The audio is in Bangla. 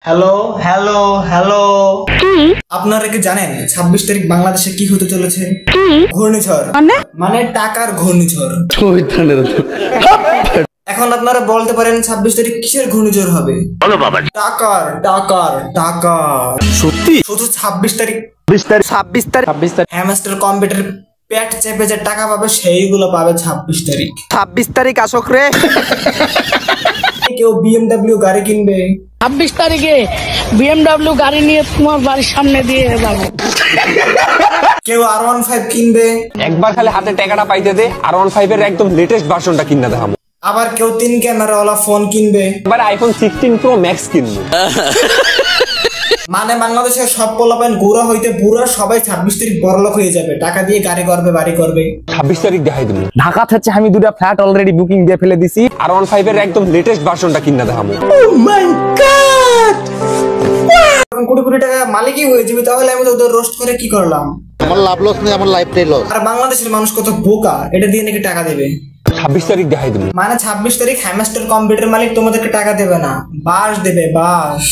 হ্যালো হ্যালো হ্যালো, আপনারা কি জানেন 26 তারিখ বাংলাদেশে কি হতে চলেছে? ঘূর্ণিঝড়, মানে টাকার ঘূর্ণিঝড়। এখন আপনারা বলতে পারেন 26 তারিখ কিসের ঘূর্ণিঝড় হবে? টাকার টাকার টাকার। সত্যি? শুধু 26 তারিখ? 26 তারিখ হ্যামস্টার কম্পিউটার পেট চেপে যে টাকা পাবে সেইগুলো পাবে 26 তারিখ। 26 তারিখ আসক রে। কেউ BMW গাড়ি কিনবে 26 তারিখে BMW গাড়ি নিয়ে তোমার বাড়ির সামনে দিয়ে যাবো। কেউ R15 কিনবে। একবার খালি হাতে টাকাটা পাইতে দে, R15 এর একদম লেটেস্ট ভার্সনটা কিনা দেখাবো। আবার কেউ 3 ক্যামেরাওয়ালা ফোন কিনবে। এবার iPhone 16 Pro Max কিনবো। মানে বাংলাদেশের সব পোলাপাইন গুড়া হইতে বুড়া সবাই 26 তারিখ বড়লোক হয়ে যাবে, টাকা দিয়ে গাড়ি করবে, বাড়ি করবে। 26 তারিখ দেখাই দেবো। ঢাকা থেকে আমি দুটা ফ্ল্যাট অলরেডি বুকিং দিয়ে ফেলে দিছি। R15 এর একদম লেটেস্ট ভার্সনটা কিনা দেখাবো। কোটি কোটি টাকা মালিকই হয়ে যাবে, তাহলে আমি তো ওদের রোস্ট করে কি করলাম? আমার লাভ লস নেই, আমার লাইফটাই লস। আর বাংলাদেশের মানুষ কত বোকা, এটা দিয়ে নাকি টাকা দেবে। 26 তারিখ দেখাই দেবো। মানে 26 তারিখ হ্যামস্টার কম্পিউটার মালিক তোমাদেরকে টাকা দেবে না, বাস দেবে, বাস।